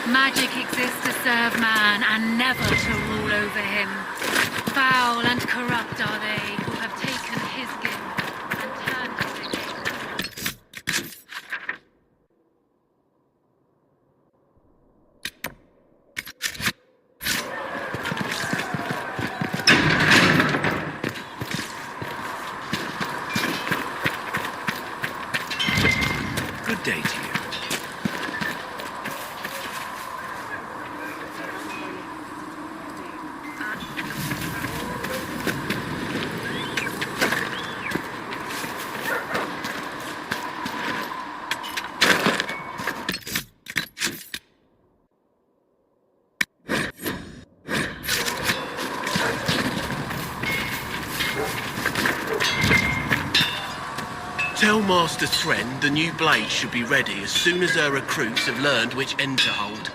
Magic exists to serve man and never to rule over him. Foul and corrupt are they who have taken his gift and turned it against him. Good day to you. Tell Master Thren the new blade should be ready as soon as her recruits have learned which end to hold.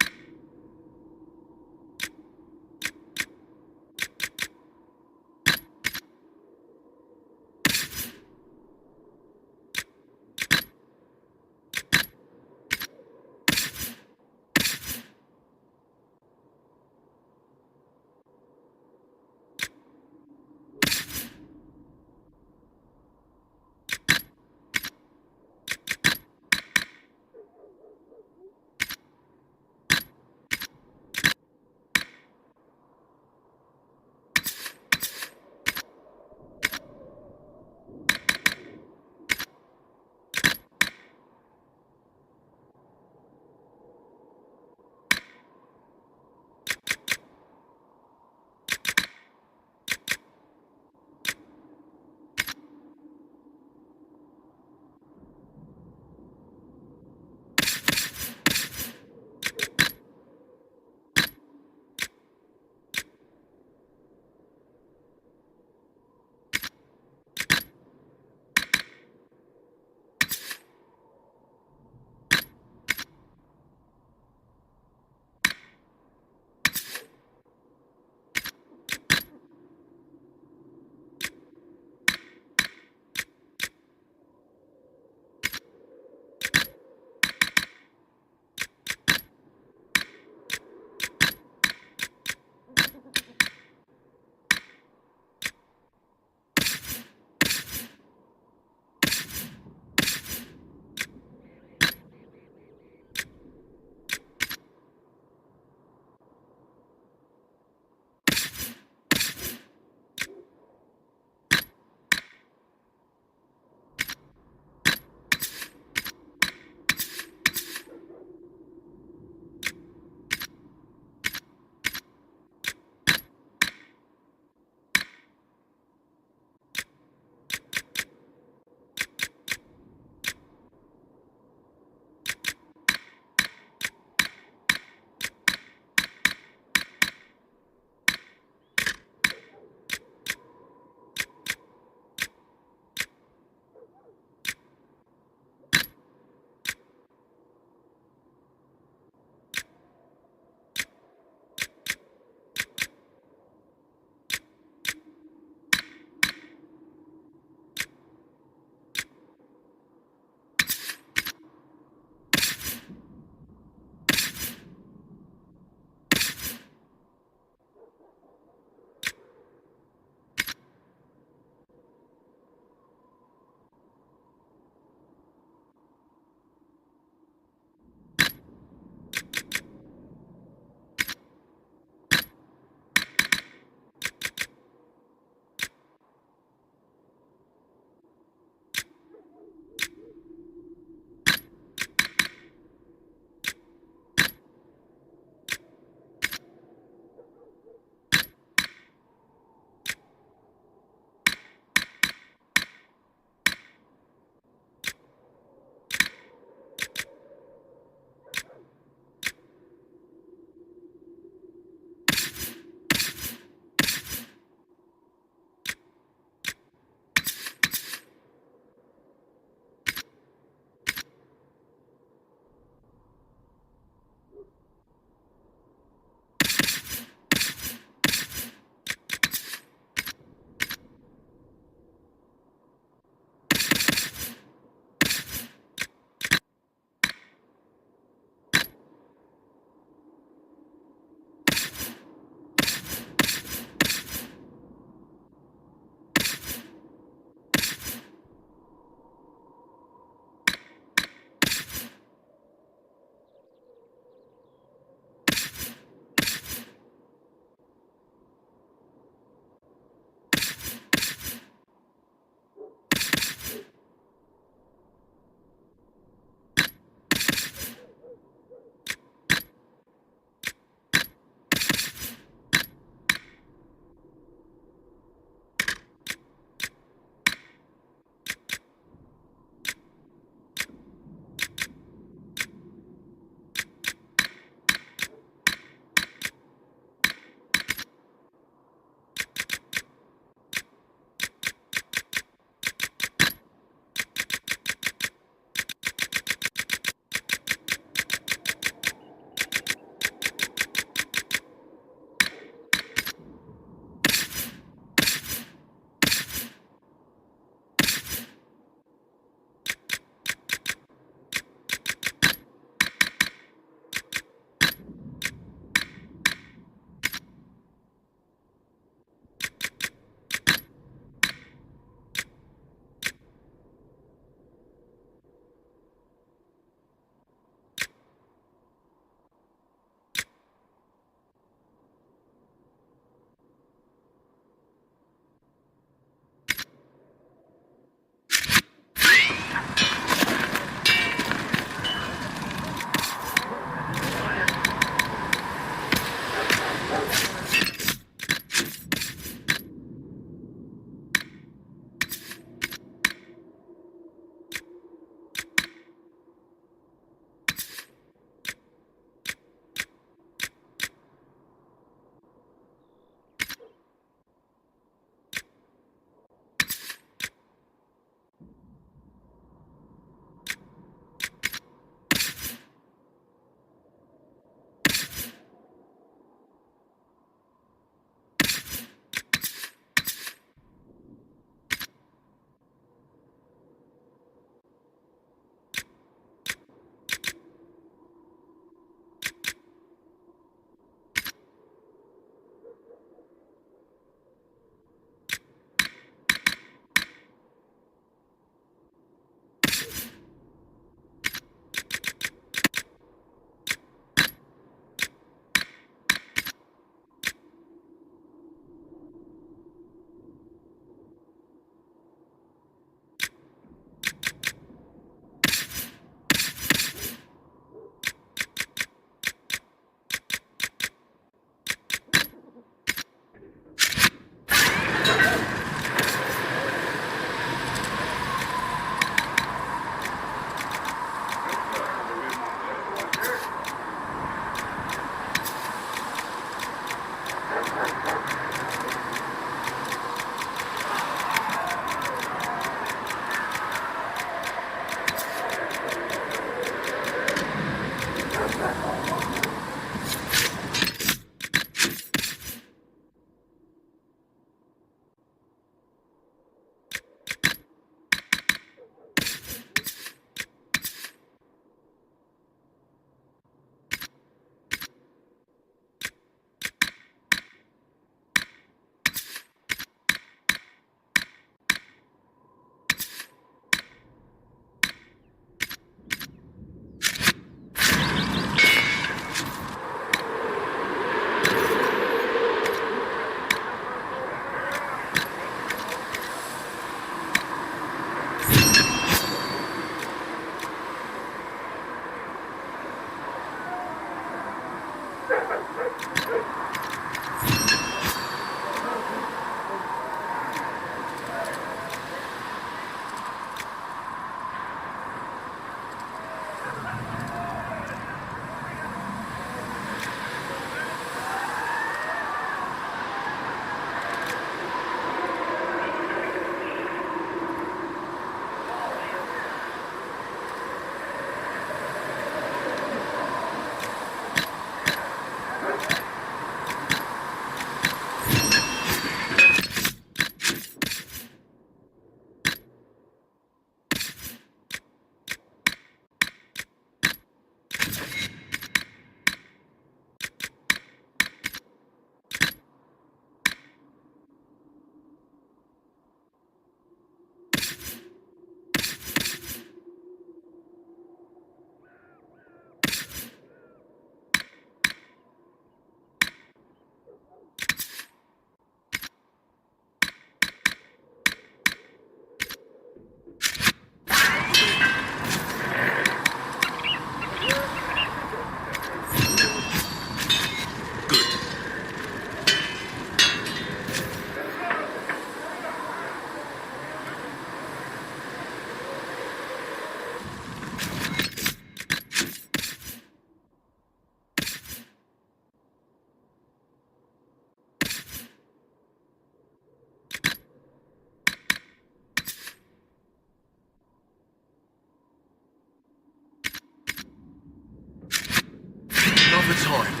for time.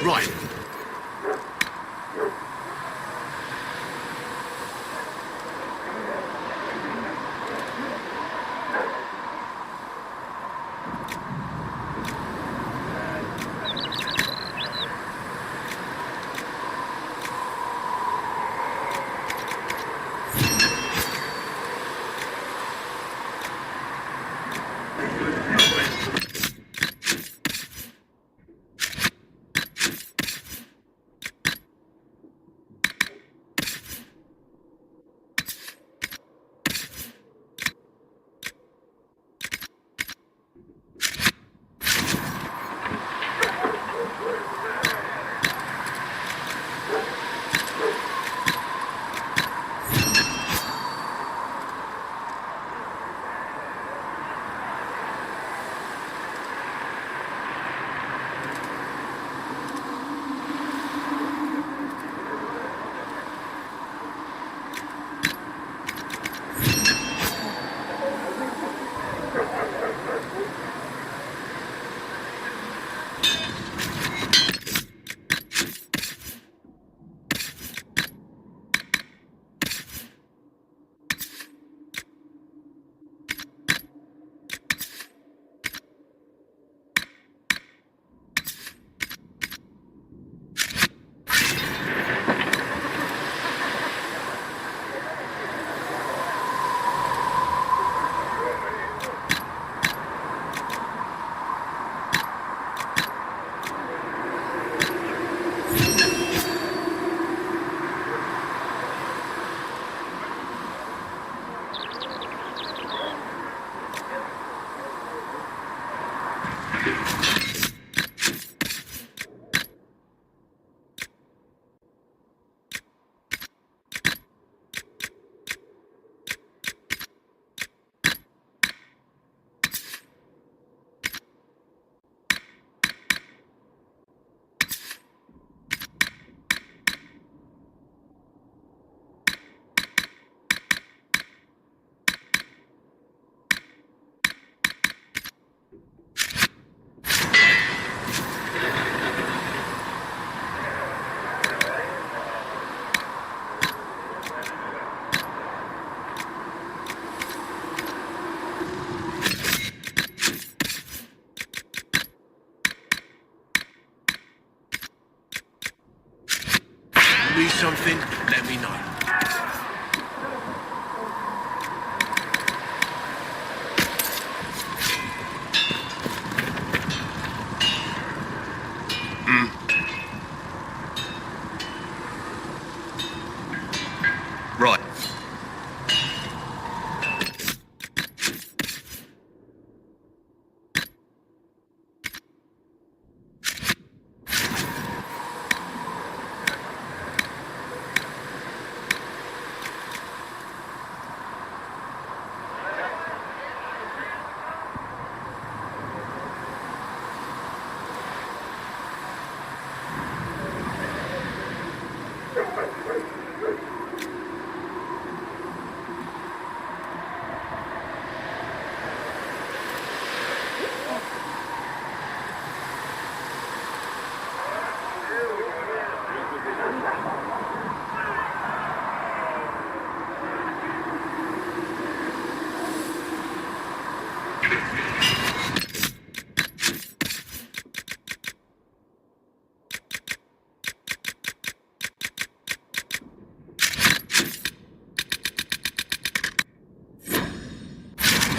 Right. Need something? Let me know. Right.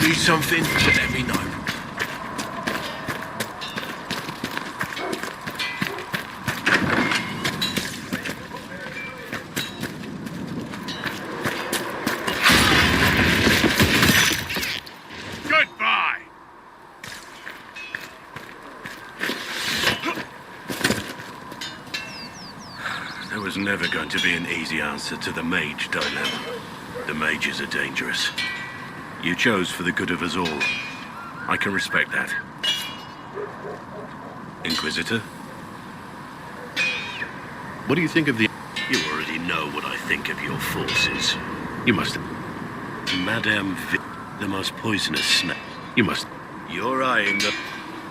Need something? Let me know. Goodbye! was never going to be an easy answer to the mage dilemma. The mages are dangerous. You chose for the good of us all. I can respect that. Inquisitor? What do you think of the... You already know what I think of your forces. You must... Madame the most poisonous snake. You must... You're eyeing the...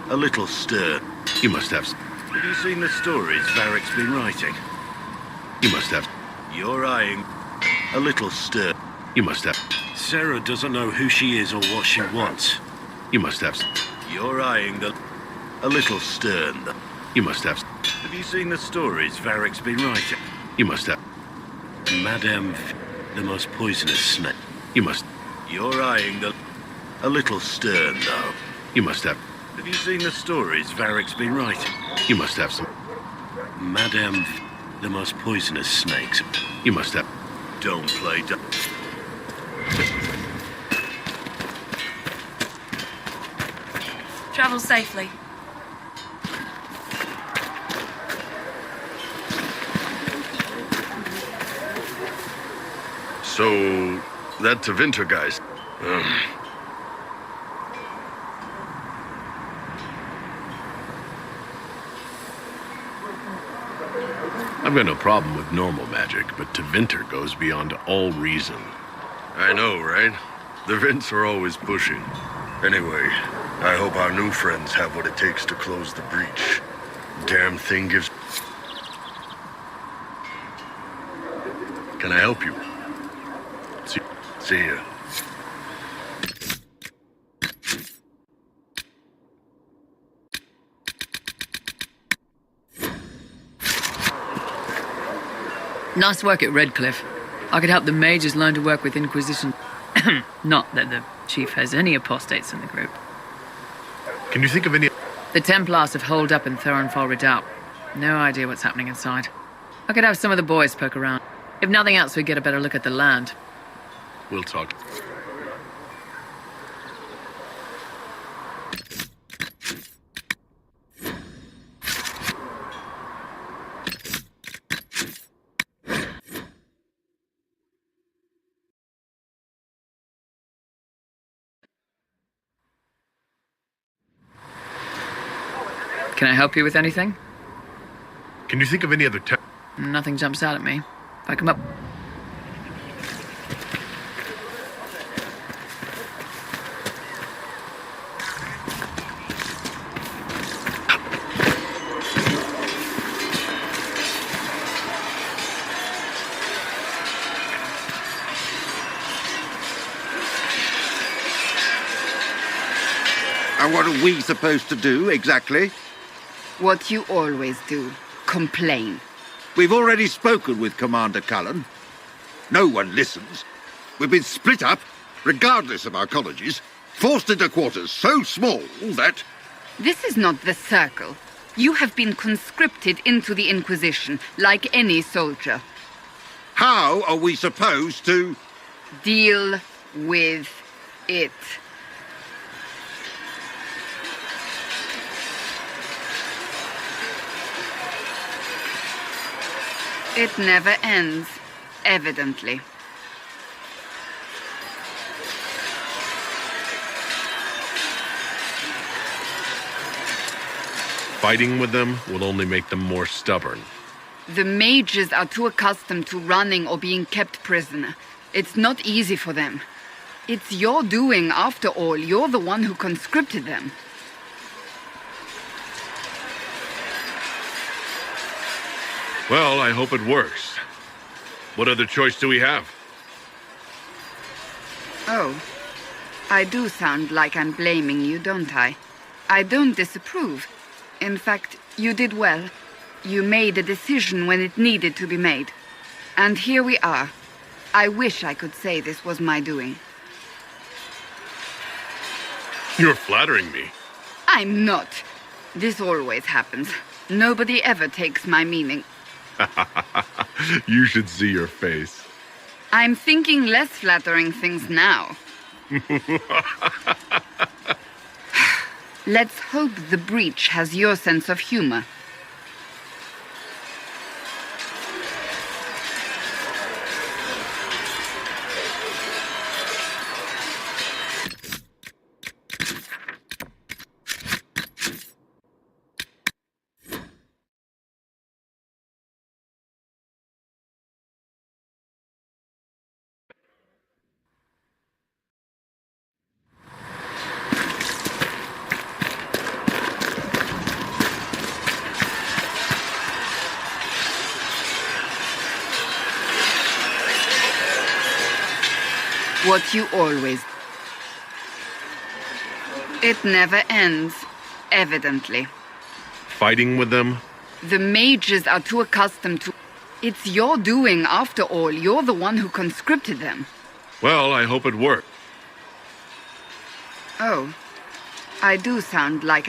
a little stern. You must have... Have you seen the stories Varric's been writing? You must have... You're eyeing a little stern. You must have... Sarah doesn't know who she is or what she wants. You must have... You're eyeing the... a little stern. You must have... Have you seen the stories Varric's been writing? You must have... Madame the most poisonous snake. You must... You're eyeing the... a little stern, though. You must have... Have you seen the stories Varric's been writing? You must have some... Madame the most poisonous snakes. You must have... Don't play Travel safely. So, that Tevinter guy's... I've got no problem with normal magic, but Tevinter goes beyond all reason. I know, right? The Vints are always pushing. Anyway, I hope our new friends have what it takes to close the breach. Damn thing gives... Can I help you? See ya. Nice work at Redcliffe. I could help the mages learn to work with Inquisition. Not that the chief has any apostates in the group. Can you think of any... The Templars have holed up in Thorinfall Redoubt. No idea what's happening inside. I could have some of the boys poke around. If nothing else, we get a better look at the land. We'll talk. Can I help you with anything? Can you think of any other... Nothing jumps out at me. Back 'em up. And what are we supposed to do, exactly? What you always do. Complain. We've already spoken with Commander Cullen. No one listens. We've been split up, regardless of our colleges, forced into quarters so small that... This is not the Circle. You have been conscripted into the Inquisition, like any soldier. How are we supposed to... Deal with it. It never ends, evidently. Fighting with them will only make them more stubborn. The mages are too accustomed to running or being kept prisoner. It's not easy for them. It's your doing, after all. You're the one who conscripted them. Well, I hope it works. What other choice do we have? Oh, I do sound like I'm blaming you, don't I? I don't disapprove. In fact, you did well. You made a decision when it needed to be made. And here we are. I wish I could say this was my doing. You're flattering me. I'm not. This always happens. Nobody ever takes my meaning. You should see your face. I'm thinking less flattering things now. Let's hope the breach has your sense of humor. What you always... It never ends, evidently. Fighting with them? The mages are too accustomed to... It's your doing, after all. You're the one who conscripted them. Well, I hope it worked. Oh. I do sound like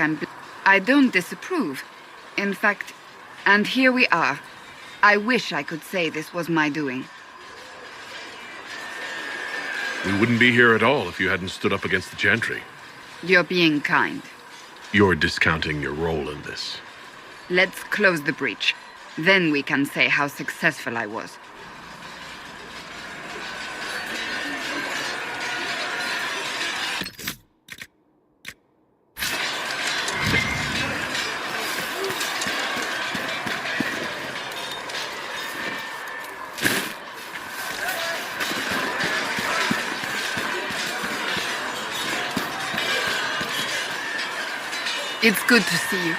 I don't disapprove. In fact, and here we are. I wish I could say this was my doing. We wouldn't be here at all if you hadn't stood up against the gentry. You're being kind. You're discounting your role in this. Let's close the breach. Then we can say how successful I was. It's good to see you.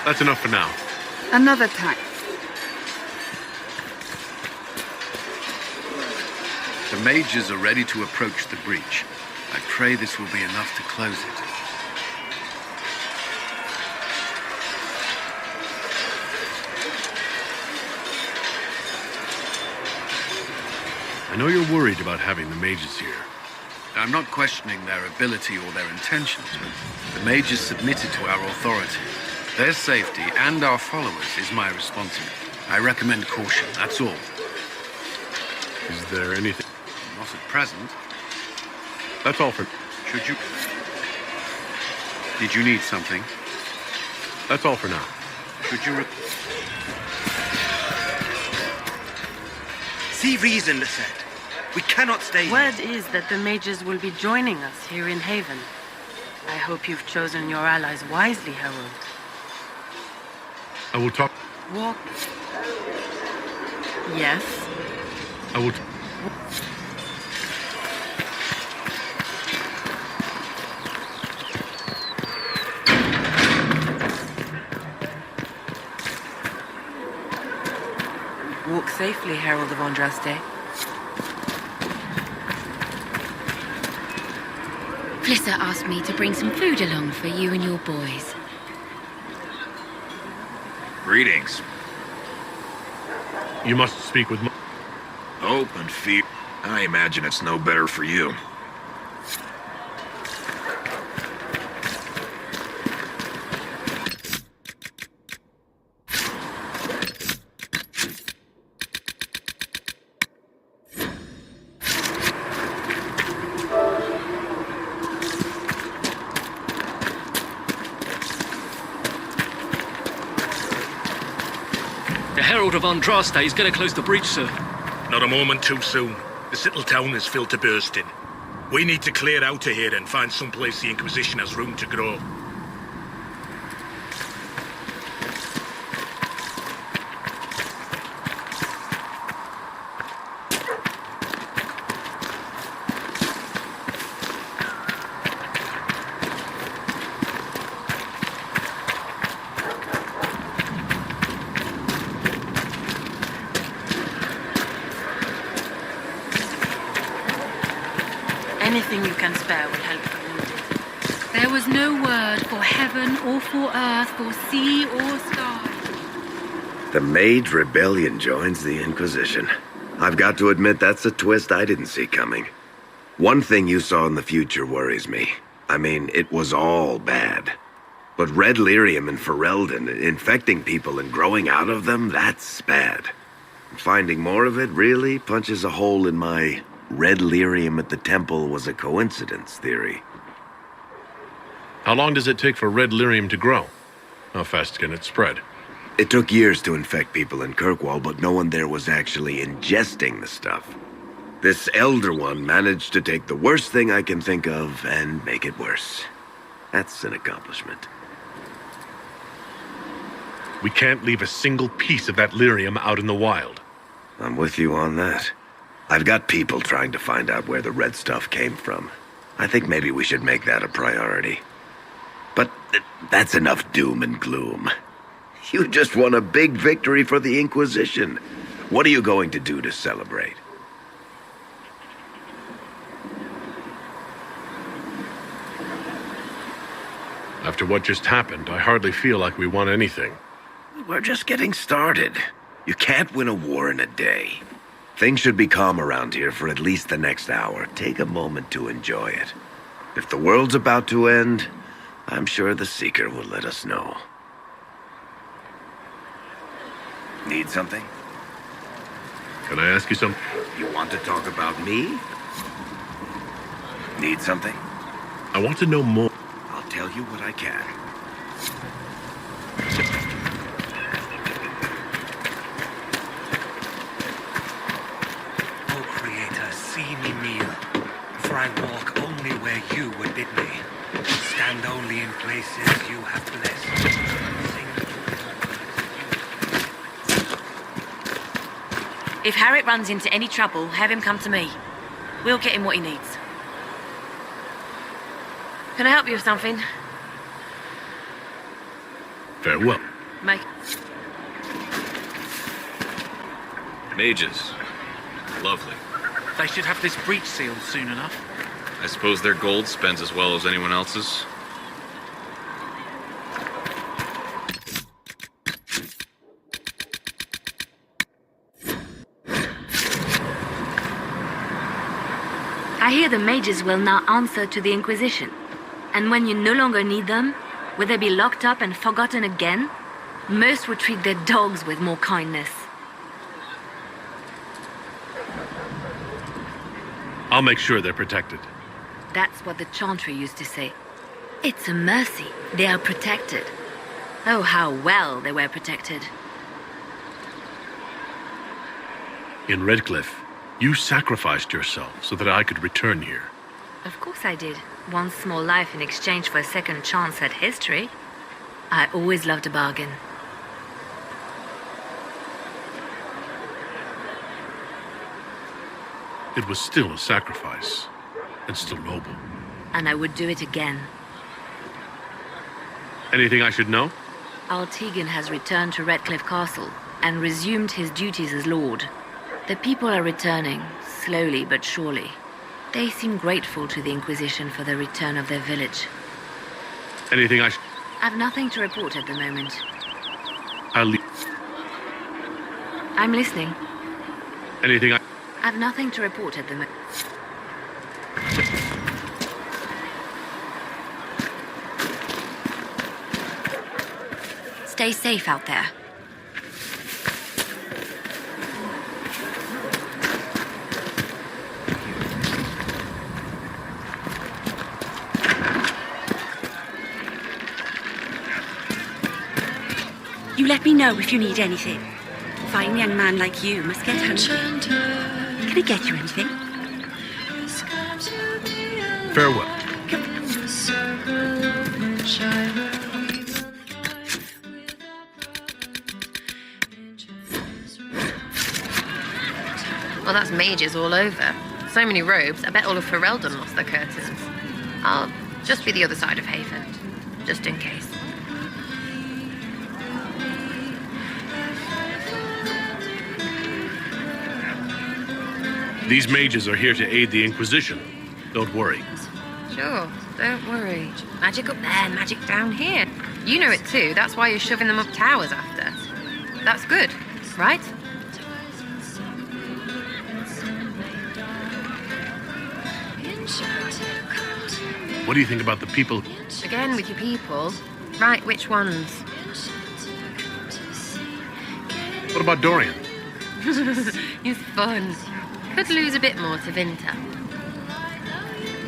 That's enough for now. Another time. The mages are ready to approach the breach. I pray this will be enough to close it. I know you're worried about having the mages here. I'm not questioning their ability or their intentions, but the mages submitted to our authority. Their safety and our followers is my responsibility. I recommend caution, that's all. Is there anything? Not at present. That's all for... Should you... Did you need something? That's all for now. Should you... See reason, Lisette. We cannot stay here. Word is that the mages will be joining us here in Haven. I hope you've chosen your allies wisely, Harold. I will talk... Walk. Yes? I will... Walk safely, Herald of Andraste. Flissa asked me to bring some food along for you and your boys. Greetings. You must speak with... Hope and fear. I imagine it's no better for you. The Herald of Andraste is going to close the breach, sir. Not a moment too soon. This little town is filled to bursting. We need to clear out of here and find someplace the Inquisition has room to grow. Anything you can spare will help the wounded. There was no word for heaven or for earth, for sea or sky. The Mage Rebellion joins the Inquisition. I've got to admit that's a twist I didn't see coming. One thing you saw in the future worries me. I mean, it was all bad. But red lyrium and Ferelden, infecting people and growing out of them, that's bad. Finding more of it really punches a hole in my red lyrium at the temple was a coincidence theory. How long does it take for red lyrium to grow? How fast can it spread? It took years to infect people in Kirkwall, but no one there was actually ingesting the stuff. This Elder One managed to take the worst thing I can think of and make it worse. That's an accomplishment. We can't leave a single piece of that lyrium out in the wild. I'm with you on that. I've got people trying to find out where the red stuff came from. I think maybe we should make that a priority. But that's enough doom and gloom. You just won a big victory for the Inquisition. What are you going to do to celebrate? After what just happened, I hardly feel like we won anything. We're just getting started. You can't win a war in a day. Things should be calm around here for at least the next hour. Take a moment to enjoy it. If the world's about to end, I'm sure the Seeker will let us know. Need something? Can I ask you something? You want to talk about me? Need something? I want to know more. I'll tell you what I can. O Creator, see me kneel, for I walk only where you would bid me. Stand only in places you have blessed. If Harriet runs into any trouble, have him come to me. We'll get him what he needs. Can I help you with something? Farewell. Make... Mages. Lovely. They should have this breach sealed soon enough. I suppose their gold spends as well as anyone else's. I hear the mages will now answer to the Inquisition. And when you no longer need them, will they be locked up and forgotten again? Most would treat their dogs with more kindness. I'll make sure they're protected. That's what the Chantry used to say. It's a mercy. They are protected. Oh, how well they were protected. In Redcliffe, you sacrificed yourself so that I could return here. Of course I did. One small life in exchange for a second chance at history. I always loved a bargain. It was still a sacrifice, and still noble. And I would do it again. Anything I should know? Altegan has returned to Redcliffe Castle and resumed his duties as Lord. The people are returning, slowly but surely. They seem grateful to the Inquisition for the return of their village. Anything I've nothing to report at the moment. I'll leave. I'm listening. Anything I've nothing to report at the moment. Stay safe out there. You let me know if you need anything. A fine young man like you must get hungry. Can I get you anything? Farewell. Well, that's mages all over. So many robes, I bet all of Ferelden lost their curtains. I'll just be the other side of Haven, just in case. These mages are here to aid the Inquisition. Don't worry. Sure, don't worry. Magic up there, magic down here. You know it too, that's why you're shoving them up towers after. That's good, right? What do you think about the people? Again with your people. Right, which ones? What about Dorian? He's fun. Could lose a bit more to Vinter.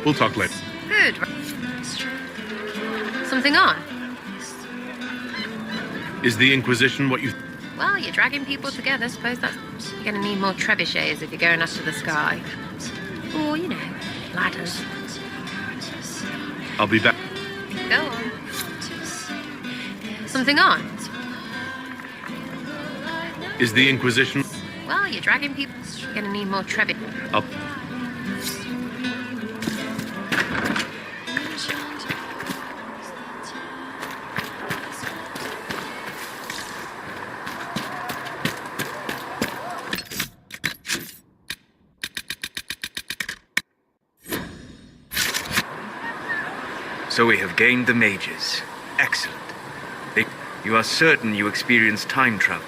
We'll talk later. Good. Something on? Is the Inquisition what you... Well, you're dragging people together. Suppose that's... You're going to need more trebuchets if you're going up to the sky. Or, you know, ladders. I'll be back. Go on. Something on? Is the Inquisition... Well, you're dragging people... You're going to need more trebuchets. Up. So we have gained the mages. Excellent. You are certain you experienced time travel?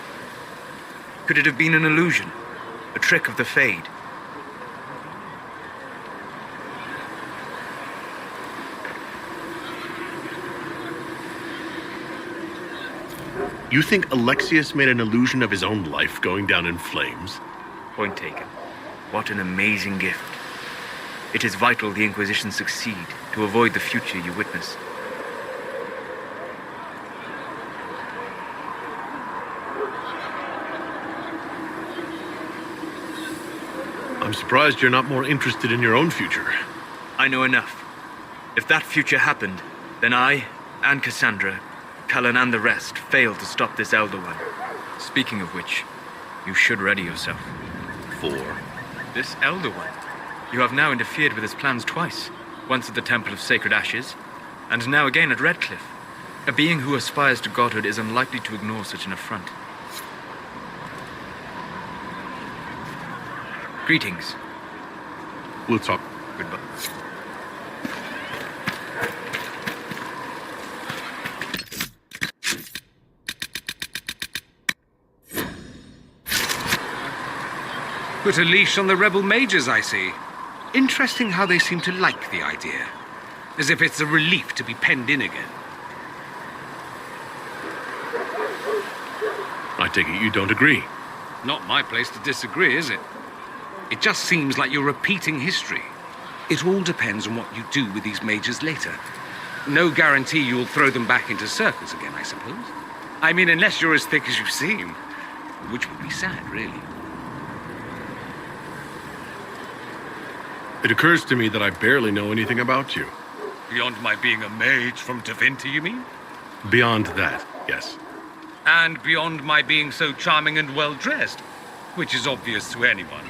Could it have been an illusion? A trick of the Fade? You think Alexius made an illusion of his own life going down in flames? Point taken. What an amazing gift. It is vital the Inquisition succeed to avoid the future you witness. I'm surprised you're not more interested in your own future. I know enough. If that future happened, then I, and Cassandra, Cullen and the rest, failed to stop this Elder One. Speaking of which, you should ready yourself. For? This Elder One. You have now interfered with his plans twice. Once at the Temple of Sacred Ashes, and now again at Redcliffe. A being who aspires to godhood is unlikely to ignore such an affront. Greetings. We'll talk. Goodbye. Put a leash on the rebel mages, I see. Interesting how they seem to like the idea. As if it's a relief to be penned in again. I take it you don't agree. Not my place to disagree, is it? It just seems like you're repeating history. It all depends on what you do with these mages later. No guarantee you'll throw them back into circles again, I suppose. I mean, unless you're as thick as you seem. Which would be sad, really. It occurs to me that I barely know anything about you. Beyond my being a mage from Tevinter, you mean? Beyond that, yes. And beyond my being so charming and well-dressed, which is obvious to anyone.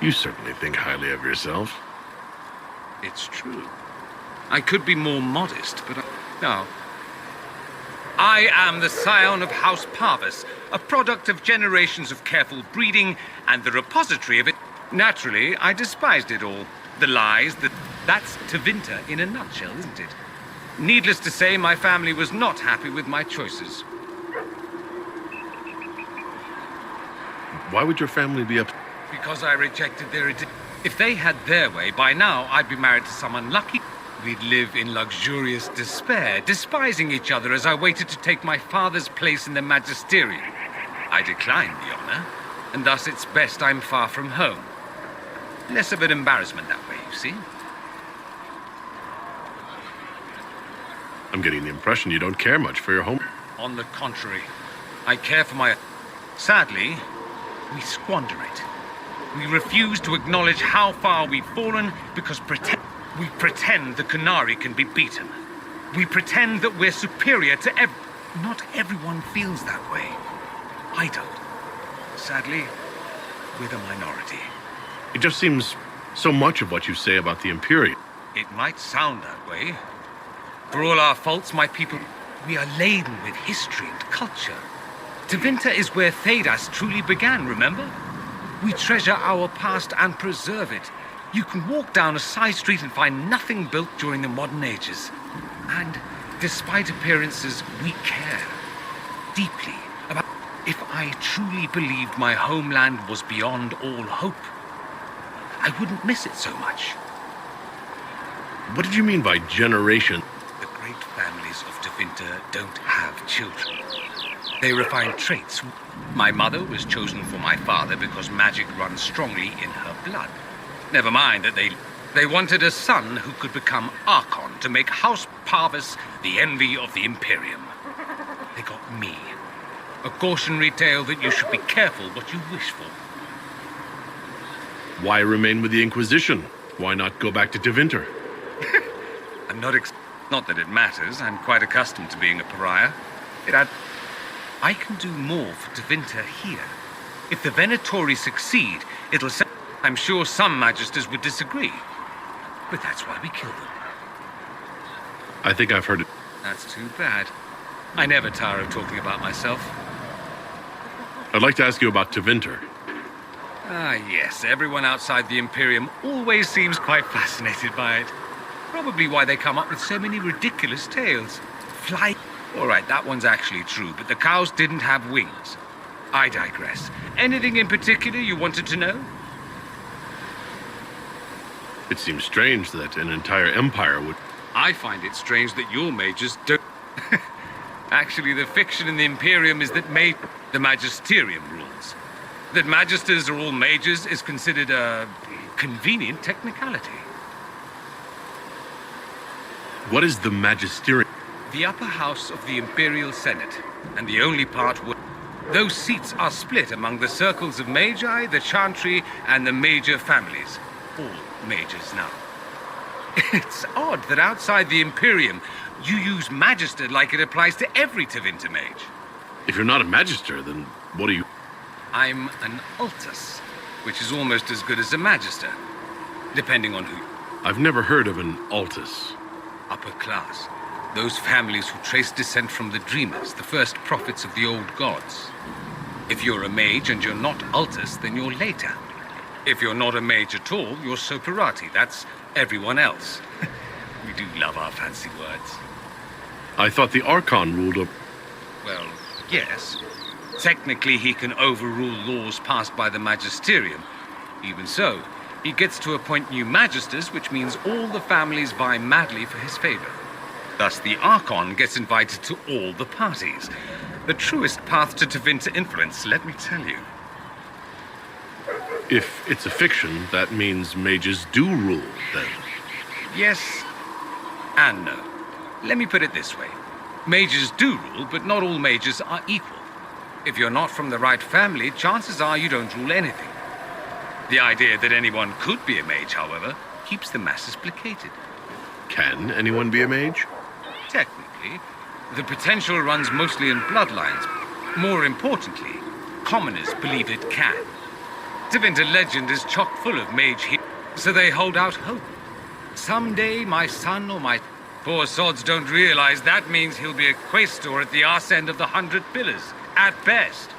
You certainly think highly of yourself. It's true. I could be more modest, but no. I am the scion of House Parvis, a product of generations of careful breeding and the repository of it. Naturally, I despised it all. The lies, that's Tevinter in a nutshell, isn't it? Needless to say, my family was not happy with my choices. Why would your family be upset? Because I rejected their If they had their way, by now I'd be married to some unlucky. We'd live in luxurious despair, despising each other as I waited to take my father's place in the magisterium. I declined the honor, and thus it's best I'm far from home. Less of an embarrassment that way, you see. I'm getting the impression you don't care much for your home. On the contrary, I care for my... Sadly, we squander it. We refuse to acknowledge how far we've fallen because we pretend the Qunari can be beaten. We pretend that we're superior to Not everyone feels that way. I don't. Sadly, we're the minority. It just seems so much of what you say about the Imperium. It might sound that way. For all our faults, my people, we are laden with history and culture. Tevinter is where Thedas truly began, remember? We treasure our past and preserve it. You can walk down a side street and find nothing built during the modern ages. And despite appearances, we care deeply about... If I truly believed my homeland was beyond all hope, I wouldn't miss it so much. What did you mean by generation? The great families of Tevinter don't have children. They refine traits. My mother was chosen for my father because magic runs strongly in her blood. Never mind that they wanted a son who could become Archon to make House Parvis the envy of the Imperium. They got me. A cautionary tale that you should be careful what you wish for. Why remain with the Inquisition? Why not go back to Tevinter? I'm not that it matters. I'm quite accustomed to being a pariah. I can do more for Tevinter here. If the Venatori succeed, it'll say... I'm sure some magisters would disagree. But that's why we kill them. I think I've heard it. That's too bad. I never tire of talking about myself. I'd like to ask you about Tevinter. Ah, yes, everyone outside the Imperium always seems quite fascinated by it. Probably why they come up with so many ridiculous tales. Fly. All right, that one's actually true, but the cows didn't have wings. I digress. Anything in particular you wanted to know? It seems strange that an entire empire would... I find it strange that your mages don't... Actually, the fiction in the Imperium is that the Magisterium rules. That magisters are all mages is considered a convenient technicality. What is the Magisterium? The upper house of the Imperial Senate, and the only part where... Those seats are split among the circles of Magi, the Chantry, and the major families. All mages now. It's odd that outside the Imperium, you use Magister like it applies to every Tevinter mage. If you're not a Magister, then what are you... I'm an Altus, which is almost as good as a Magister, depending on who. I've never heard of an Altus. Upper class. Those families who trace descent from the Dreamers, the first prophets of the old gods. If you're a mage and you're not Altus, then you're later. If you're not a mage at all, you're Soperati. That's everyone else. We do love our fancy words. I thought the Archon ruled up... Well, yes. Technically, he can overrule laws passed by the Magisterium. Even so, he gets to appoint new Magisters, which means all the families vie madly for his favor. Thus, the Archon gets invited to all the parties. The truest path to Tevinter influence, let me tell you. If it's a fiction, that means mages do rule, then. Yes and no. Let me put it this way. Mages do rule, but not all mages are equal. If you're not from the right family, chances are you don't rule anything. The idea that anyone could be a mage, however, keeps the masses placated. Can anyone be a mage? Technically, the potential runs mostly in bloodlines. More importantly, commoners believe it can. Tevinter legend is chock full of mage heroes, so they hold out hope. Someday my son or my poor sods don't realize that means he'll be a quaestor at the arse end of the 100 Pillars, at best.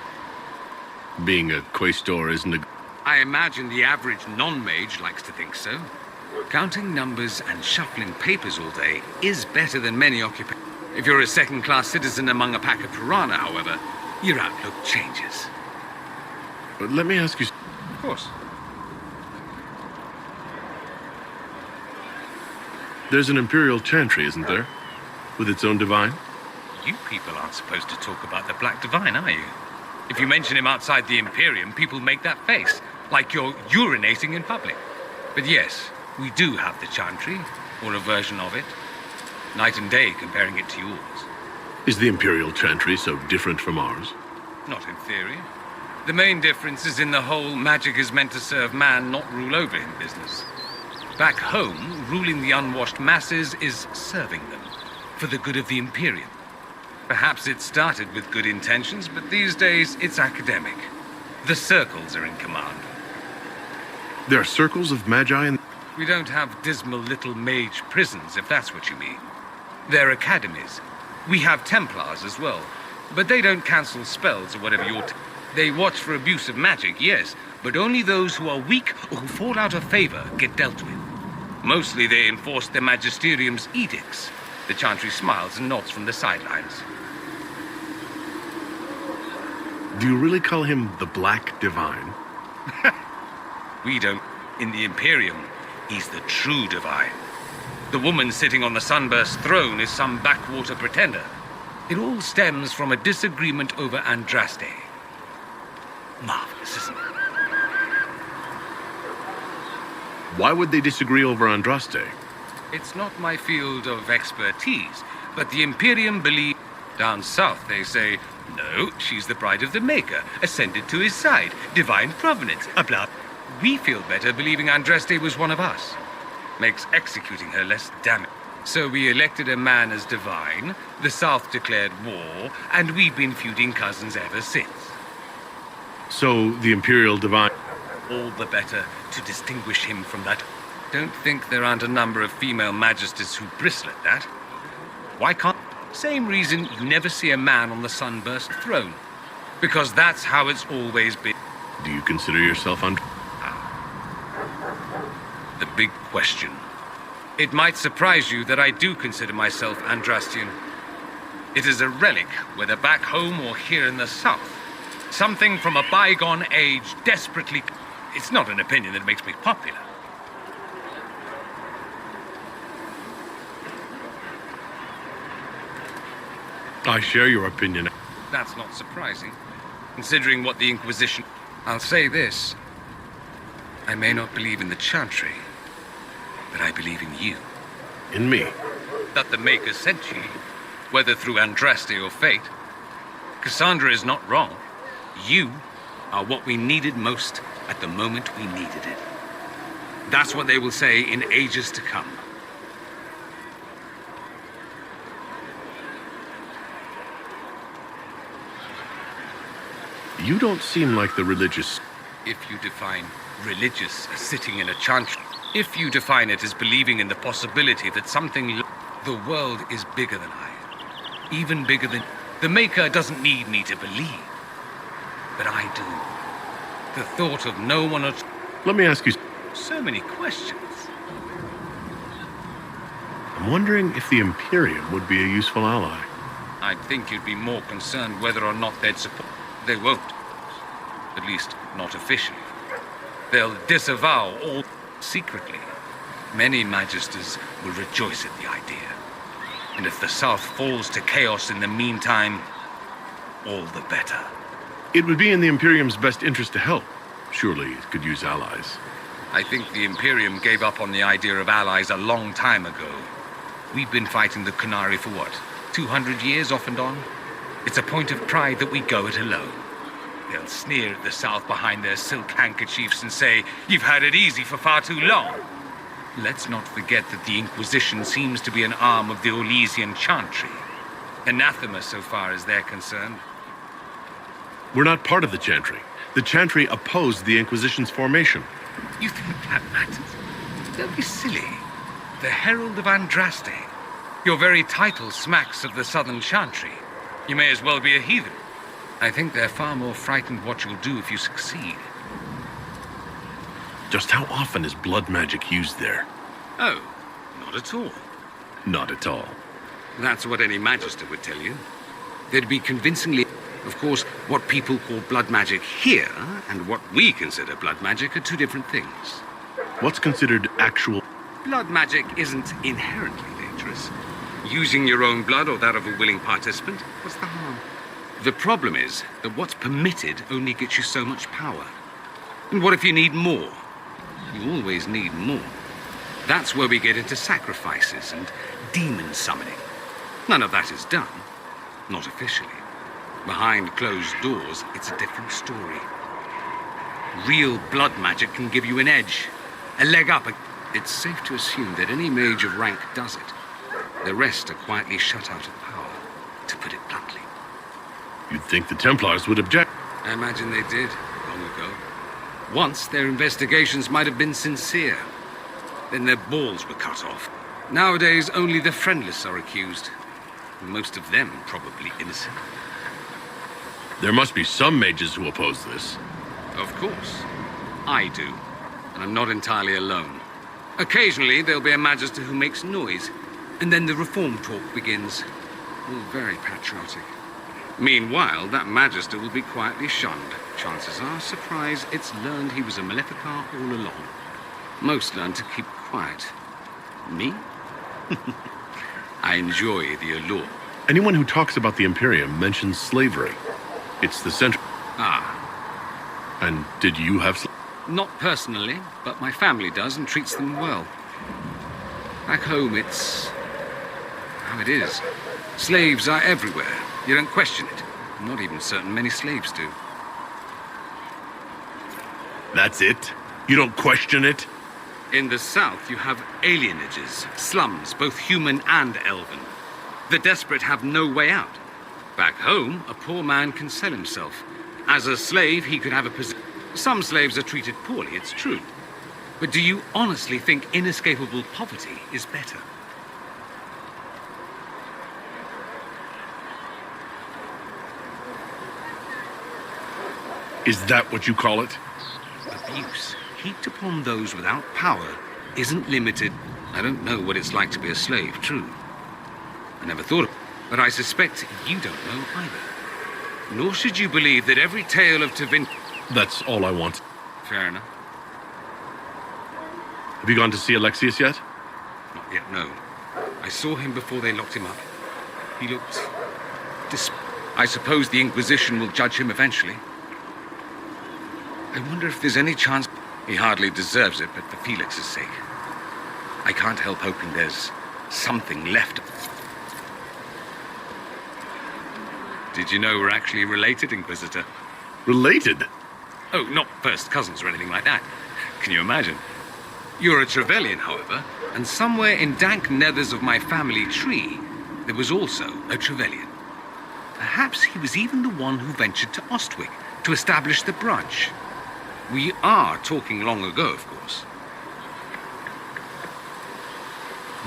Being a quaestor isn't a... I imagine the average non-mage likes to think so. Counting numbers and shuffling papers all day is better than many occupations. If you're a second-class citizen among a pack of piranha, however, your outlook changes. But let me ask you... Of course. There's an Imperial Chantry, isn't there? With its own divine? You people aren't supposed to talk about the Black Divine, are you? If you mention him outside the Imperium, people make that face, like you're urinating in public. But yes, we do have the Chantry, or a version of it. Night and day comparing it to yours. Is the Imperial Chantry so different from ours? Not in theory. The main difference is in the whole magic is meant to serve man, not rule over him business. Back home, ruling the unwashed masses is serving them, for the good of the Imperium. Perhaps it started with good intentions, but these days it's academic. The circles are in command. There are circles of magi and... We don't have dismal little mage prisons, if that's what you mean. They're academies. We have Templars as well, but they don't cancel spells or whatever you're... They watch for abuse of magic, yes, but only those who are weak or who fall out of favor get dealt with. Mostly they enforce the Magisterium's edicts. The Chantry smiles and nods from the sidelines. Do you really call him the Black Divine? We don't. In the Imperium, he's the true divine. The woman sitting on the sunburst throne is some backwater pretender. It all stems from a disagreement over Andraste. Marvelous, isn't it? Why would they disagree over Andraste? It's not my field of expertise, but the Imperium believe... Down south, they say, no, she's the bride of the Maker, ascended to his side, divine provenance, a blah. We feel better believing Andraste was one of us. Makes executing her less damning. So we elected a man as divine, the South declared war, and we've been feuding cousins ever since. So the Imperial Divine... All the better to distinguish him from that. Don't think there aren't a number of female magisters who bristle at that. Why can't... Same reason you never see a man on the sunburst throne. Because that's how it's always been. Do you consider yourself The big question. It might surprise you that I do consider myself Andrastian. It is a relic, whether back home or here in the south. Something from a bygone age, desperately... It's not an opinion that makes me popular. I share your opinion. That's not surprising, considering what the Inquisition... I'll say this. I may not believe in the Chantry, but I believe in you. In me? That the Maker sent you, whether through Andraste or fate. Cassandra is not wrong. You are what we needed most at the moment we needed it. That's what they will say in ages to come. You don't seem like the religious... If you define religious as sitting in a chantry, if you define it as believing in the possibility that something... The world is bigger than I. Even bigger than... The Maker doesn't need me to believe. But I do. The thought of no one at... Let me ask you... So many questions. I'm wondering if the Imperium would be a useful ally. I'd think you'd be more concerned whether or not they'd support... They won't. At least, not officially. They'll disavow all secretly. Many Magisters will rejoice at the idea. And if the South falls to chaos in the meantime, all the better. It would be in the Imperium's best interest to help. Surely it could use allies. I think the Imperium gave up on the idea of allies a long time ago. We've been fighting the Qunari for what, 200 years off and on? It's a point of pride that we go it alone. They'll sneer at the South behind their silk handkerchiefs and say, "You've had it easy for far too long." Let's not forget that the Inquisition seems to be an arm of the Orlesian Chantry. Anathema so far as they're concerned. We're not part of the Chantry. The Chantry opposed the Inquisition's formation. You think that matters? Don't be silly. The Herald of Andraste. Your very title smacks of the Southern Chantry. You may as well be a heathen. I think they're far more frightened what you'll do if you succeed. Just how often is blood magic used there? Oh, not at all. Not at all. That's what any Magister would tell you. They'd be convincingly... Of course, what people call blood magic here and what we consider blood magic are two different things. What's considered actual... Blood magic isn't inherently dangerous. Using your own blood or that of a willing participant, what's the harm? The problem is that what's permitted only gets you so much power. And what if you need more? You always need more. That's where we get into sacrifices and demon summoning. None of that is done. Not officially. Behind closed doors, it's a different story. Real blood magic can give you an edge, a leg up. It's safe to assume that any mage of rank does it. The rest are quietly shut out of power, to put it bluntly. You'd think the Templars would object. I imagine they did, long ago. Once, their investigations might have been sincere. Then their balls were cut off. Nowadays, only the friendless are accused. Most of them probably innocent. There must be some mages who oppose this. Of course. I do. And I'm not entirely alone. Occasionally, there'll be a Magister who makes noise. And then the reform talk begins. All very patriotic. Meanwhile, that Magister will be quietly shunned. Chances are, surprise, it's learned he was a Maleficar all along. Most learn to keep quiet. Me? I enjoy the allure. Anyone who talks about the Imperium mentions slavery. It's the center. Ah. And did you have... Not personally, but my family does and treats them well. Back home, it's... how it is. Slaves are everywhere. You don't question it. I'm not even certain many slaves do. That's it? You don't question it? In the south, you have alienages, slums, both human and elven. The desperate have no way out. Back home, a poor man can sell himself. As a slave, he could have a position. Some slaves are treated poorly, it's true. But do you honestly think inescapable poverty is better? Is that what you call it? Abuse heaped upon those without power isn't limited. I don't know what it's like to be a slave, true. I never thought of it, but I suspect you don't know either. Nor should you believe that every tale of Tevinter... That's all I want. Fair enough. Have you gone to see Alexius yet? Not yet, no. I saw him before they locked him up. He looked... I suppose the Inquisition will judge him eventually. I wonder if there's any chance... He hardly deserves it, but for Felix's sake. I can't help hoping there's something left. Did you know we're actually related, Inquisitor? Related? Oh, not first cousins or anything like that. Can you imagine? You're a Trevelyan, however, and somewhere in dank nethers of my family tree, there was also a Trevelyan. Perhaps he was even the one who ventured to Ostwick to establish the branch. We are talking long ago, of course.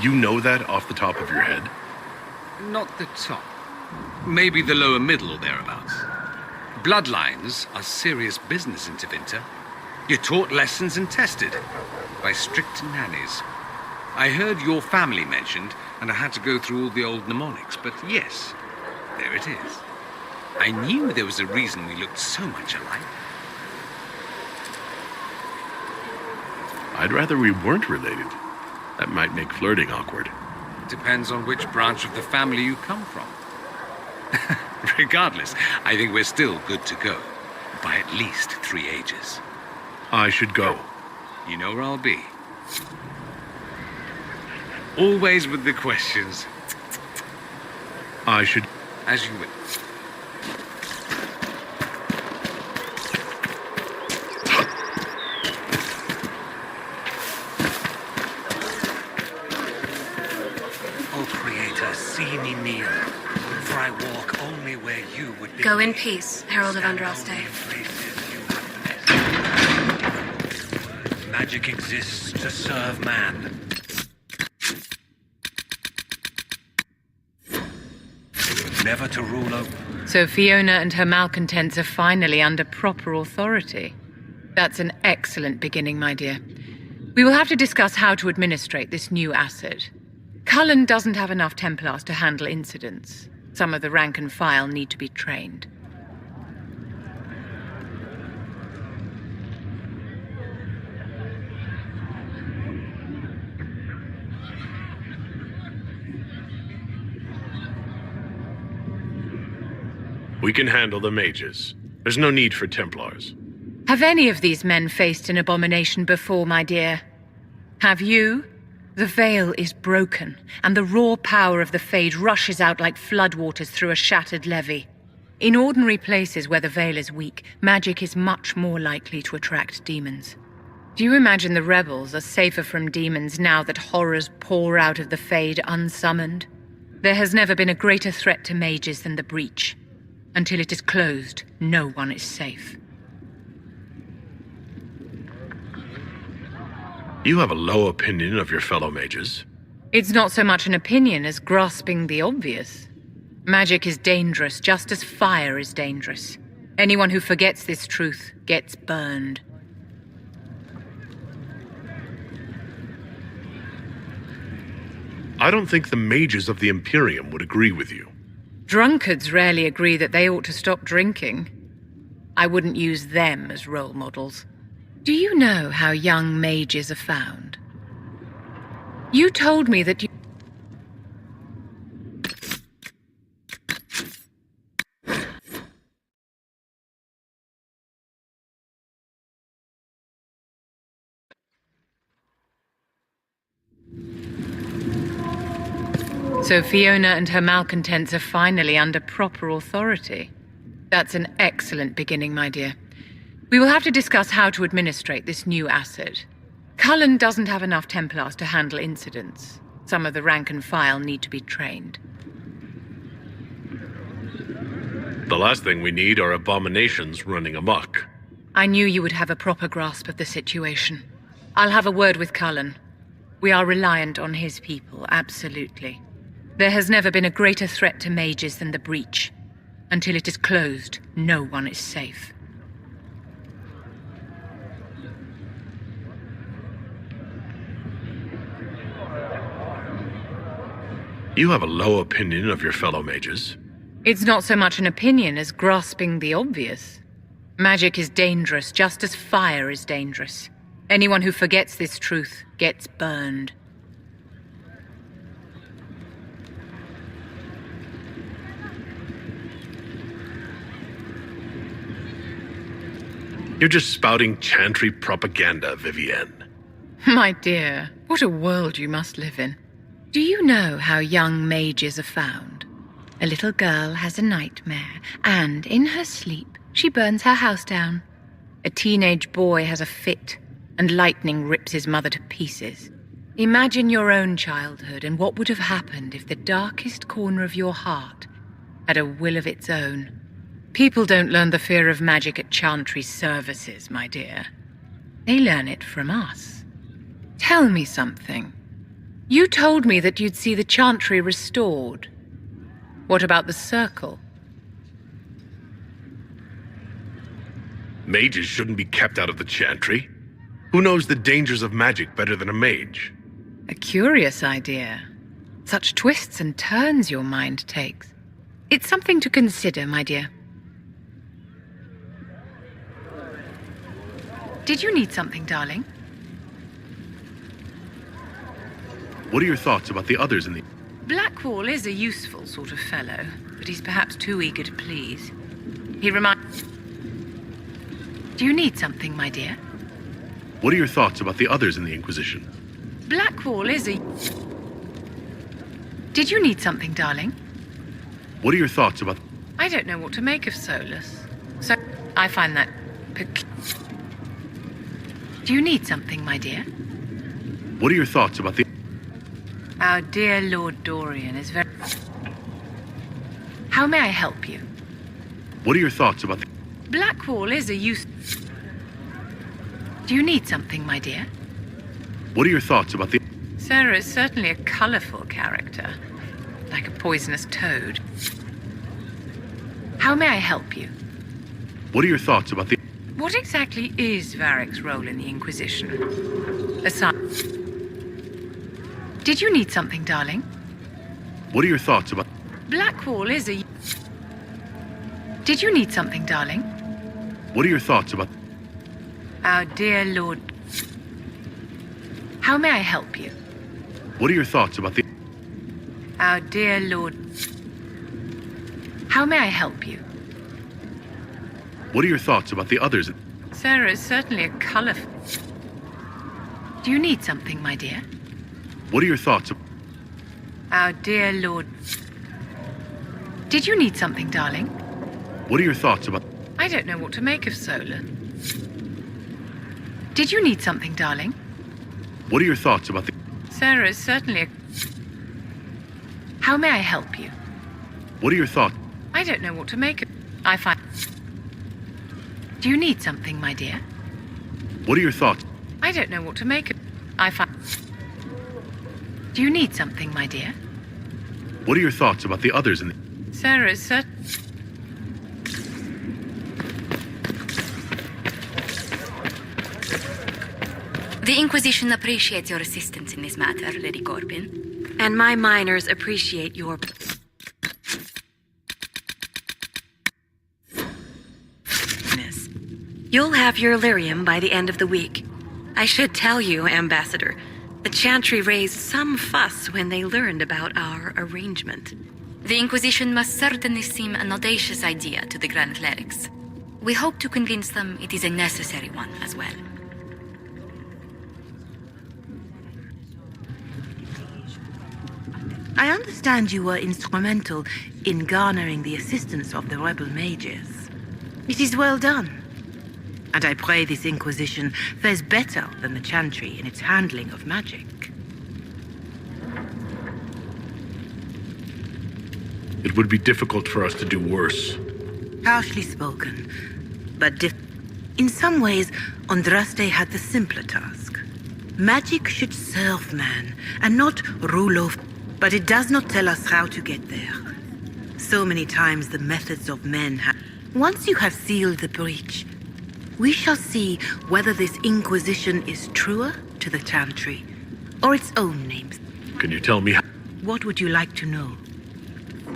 You know that off the top of your head? Not the top. Maybe the lower middle or thereabouts. Bloodlines are serious business in Tevinter. You're taught lessons and tested by strict nannies. I heard your family mentioned, and I had to go through all the old mnemonics, but yes, there it is. I knew there was a reason we looked so much alike. I'd rather we weren't related. That might make flirting awkward. Depends on which branch of the family you come from. Regardless, I think we're still good to go. By at least 3 ages. I should go. You know where I'll be. Always with the questions. I should... As you will. O Creator, see me kneel, for I walk only where you would be. Go in peace, Herald of Andraste. Magic exists to serve man. Never to rule over. So Fiona and her malcontents are finally under proper authority. That's an excellent beginning, my dear. We will have to discuss how to administrate this new asset. Cullen doesn't have enough Templars to handle incidents. Some of the rank and file need to be trained. We can handle the mages. There's no need for Templars. Have any of these men faced an abomination before, my dear? Have you? The veil is broken, and the raw power of the Fade rushes out like floodwaters through a shattered levee. In ordinary places where the veil is weak, magic is much more likely to attract demons. Do you imagine the rebels are safer from demons now that horrors pour out of the Fade unsummoned? There has never been a greater threat to mages than the Breach. Until it is closed, no one is safe. You have a low opinion of your fellow mages. It's not so much an opinion as grasping the obvious. Magic is dangerous, just as fire is dangerous. Anyone who forgets this truth gets burned. I don't think the mages of the Imperium would agree with you. Drunkards rarely agree that they ought to stop drinking. I wouldn't use them as role models. Do you know how young mages are found? You told me that you... So Fiona and her malcontents are finally under proper authority. That's an excellent beginning, my dear. We will have to discuss how to administrate this new asset. Cullen doesn't have enough Templars to handle incidents. Some of the rank and file need to be trained. The last thing we need are abominations running amok. I knew you would have a proper grasp of the situation. I'll have a word with Cullen. We are reliant on his people, absolutely. There has never been a greater threat to mages than the Breach. Until it is closed, no one is safe. You have a low opinion of your fellow mages. It's not so much an opinion as grasping the obvious. Magic is dangerous, just as fire is dangerous. Anyone who forgets this truth gets burned. You're just spouting chantry propaganda, Vivienne. My dear, what a world you must live in. Do you know how young mages are found? A little girl has a nightmare, and in her sleep, she burns her house down. A teenage boy has a fit, and lightning rips his mother to pieces. Imagine your own childhood and what would have happened if the darkest corner of your heart had a will of its own. People don't learn the fear of magic at Chantry services, my dear. They learn it from us. Tell me something. You told me that you'd see the Chantry restored. What about the Circle? Mages shouldn't be kept out of the chantry. Who knows the dangers of magic better than a mage? A curious idea. Such twists and turns your mind takes. It's something to consider, my dear. Did you need something, darling? What are your thoughts about the others in the... Blackwall is a useful sort of fellow, but he's perhaps too eager to please. He reminds... Do you need something, my dear? What are your thoughts about the others in the Inquisition? Blackwall is a... Did you need something, darling? What are your thoughts about... I don't know what to make of Solus. So, I find that... Do you need something, my dear? What are your thoughts about the... Our dear Lord Dorian is very... How may I help you? What are your thoughts about the... Blackwall is a use... Do you need something, my dear? What are your thoughts about the... Sarah is certainly a colourful character. Like a poisonous toad. How may I help you? What are your thoughts about the... What exactly is Varric's role in the Inquisition? Aside... Did you need something, darling? What are your thoughts about... Blackwall is a... Did you need something, darling? What are your thoughts about... Our dear Lord... How may I help you? What are your thoughts about the... Our dear Lord... How may I help you? What are your thoughts about the others? Sarah is certainly a colourful... Do you need something, my dear? What are your thoughts? Our dear Lord... Did you need something, darling? What are your thoughts about... I don't know what to make of Solar. Did you need something, darling? What are your thoughts about the... Sarah is certainly a... How may I help you? What are your thoughts? I don't know what to make of... I find... Do you need something, my dear? What are your thoughts? I don't know what to make of... I find... Do you need something, my dear? What are your thoughts about the others in the... Sarah is certain... The Inquisition appreciates your assistance in this matter, Lady Corbin. And my miners appreciate your... You'll have your lyrium by the end of the week. I should tell you, Ambassador, the Chantry raised some fuss when they learned about our arrangement. The Inquisition must certainly seem an audacious idea to the Grand Clerics. We hope to convince them it is a necessary one as well. I understand you were instrumental in garnering the assistance of the rebel mages. It is well done. And I pray this Inquisition fares better than the Chantry in its handling of magic. It would be difficult for us to do worse. Harshly spoken, but in some ways, Andraste had the simpler task. Magic should serve man, and not rule over. But it does not tell us how to get there. So many times the methods of men have... Once you have sealed the breach, we shall see whether this Inquisition is truer to the Chantry, or its own names. Can you tell me how... What would you like to know?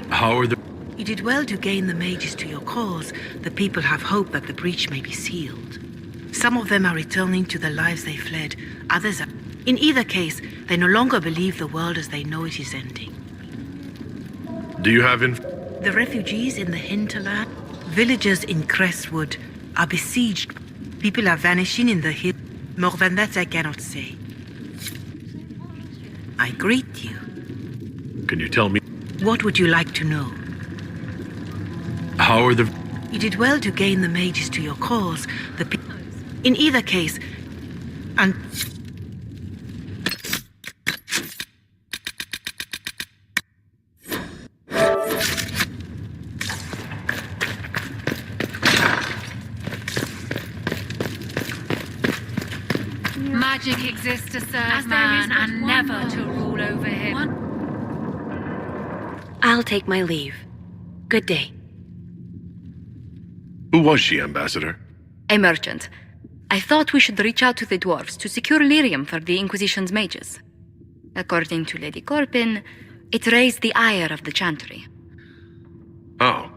How are the... You did well to gain the mages to your cause. The people have hope that the breach may be sealed. Some of them are returning to the lives they fled. Others are... In either case, they no longer believe the world as they know it is ending. Do you have The refugees in the hinterland, villagers in Crestwood, are besieged. People are vanishing in the hill. More than that I cannot say. I greet you. Can you tell me... What would you like to know? How are the... You did well to gain the mages to your cause. In either case, and... Magic exists to serve man and never to rule over him. I'll take my leave. Good day. Who was she, Ambassador? A merchant. I thought we should reach out to the dwarves to secure lyrium for the Inquisition's mages. According to Lady Corpin, it raised the ire of the Chantry. Oh.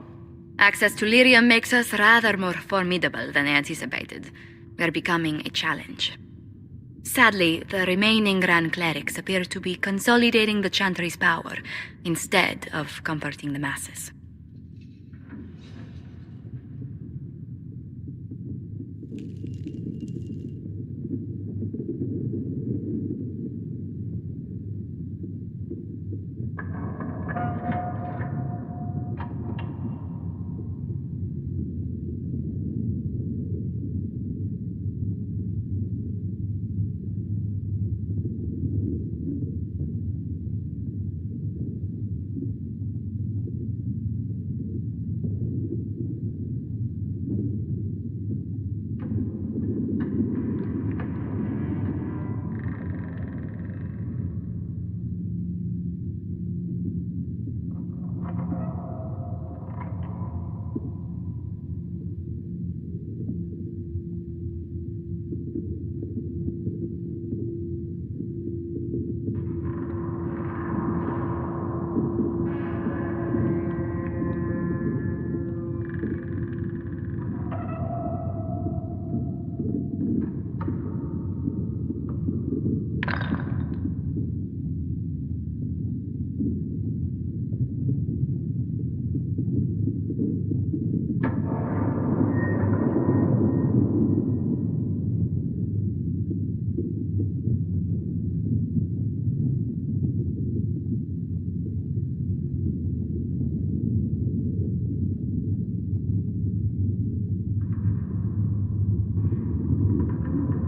Access to lyrium makes us rather more formidable than I anticipated. We're becoming a challenge. Sadly, the remaining Grand Clerics appear to be consolidating the Chantry's power, instead of comforting the masses.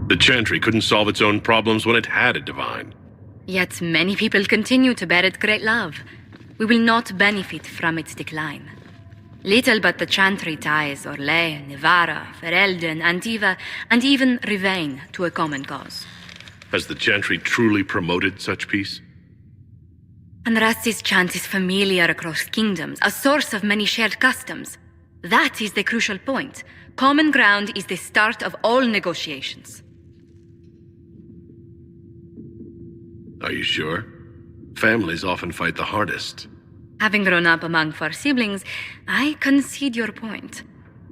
The Chantry couldn't solve its own problems when it had a divine. Yet many people continue to bear it great love. We will not benefit from its decline. Little but the Chantry ties Orlais, Nevara, Ferelden, Antiva, and even Rivain to a common cause. Has the Chantry truly promoted such peace? Andraste's chant is familiar across kingdoms, a source of many shared customs. That is the crucial point. Common ground is the start of all negotiations. Are you sure? Families often fight the hardest. Having grown up among 4 siblings, I concede your point.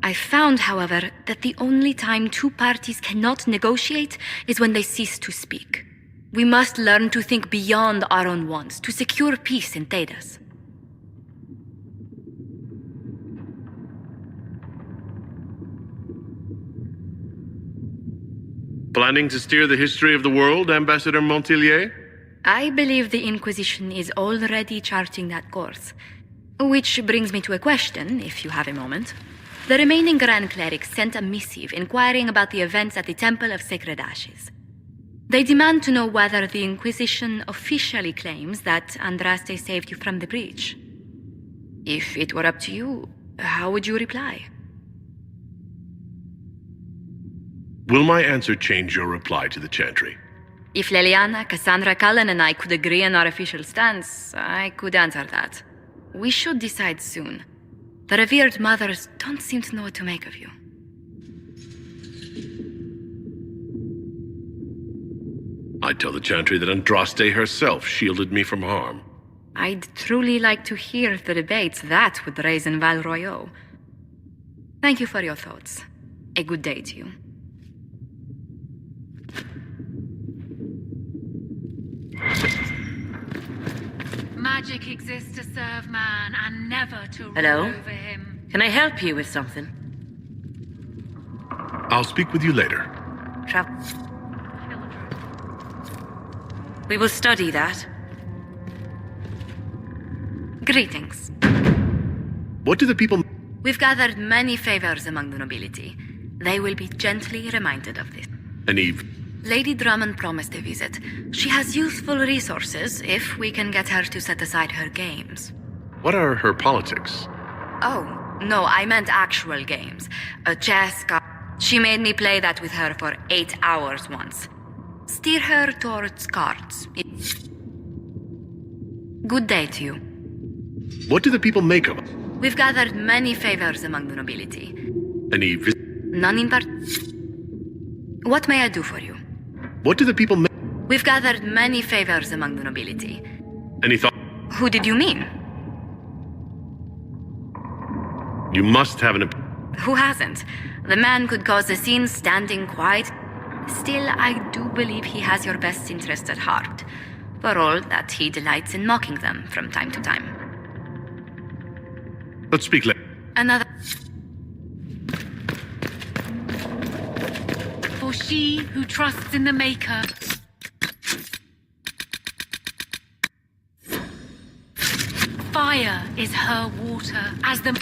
I found, however, that the only time 2 parties cannot negotiate is when they cease to speak. We must learn to think beyond our own wants, to secure peace in Thedas. Planning to steer the history of the world, Ambassador Montilier? I believe the Inquisition is already charting that course. Which brings me to a question, if you have a moment. The remaining Grand Clerics sent a missive inquiring about the events at the Temple of Sacred Ashes. They demand to know whether the Inquisition officially claims that Andraste saved you from the breach. If it were up to you, how would you reply? Will my answer change your reply to the Chantry? If Leliana, Cassandra, Cullen, and I could agree on our official stance, I could answer that. We should decide soon. The revered mothers don't seem to know what to make of you. I'd tell the Chantry that Andraste herself shielded me from harm. I'd truly like to hear the debates that would raise in Val Royeaux. Thank you for your thoughts. A good day to you. Magic exists to serve man and never to rule Hello? over him. Can I help you with something? I'll speak with you later. We will study that. Greetings. What do the people... We've gathered many favors among the nobility. They will be gently reminded of this. And Eve? Lady Drummond promised a visit. She has useful resources if we can get her to set aside her games. What are her politics? Oh, no, I meant actual games. A chess card. She made me play that with her for 8 hours once. Steer her towards cards. Good day to you. What do the people make of it? We've gathered many favors among the nobility. And Eve? None in part. What may I do for you? What do the people make? We've gathered many favors among the nobility. Any thought? Who did you mean? You must have an... Who hasn't? The man could cause a scene standing quiet. Still, I do believe he has your best interest at heart, for all that he delights in mocking them from time to time. Let's speak later. Another... For she who trusts in the Maker fire is her water, as the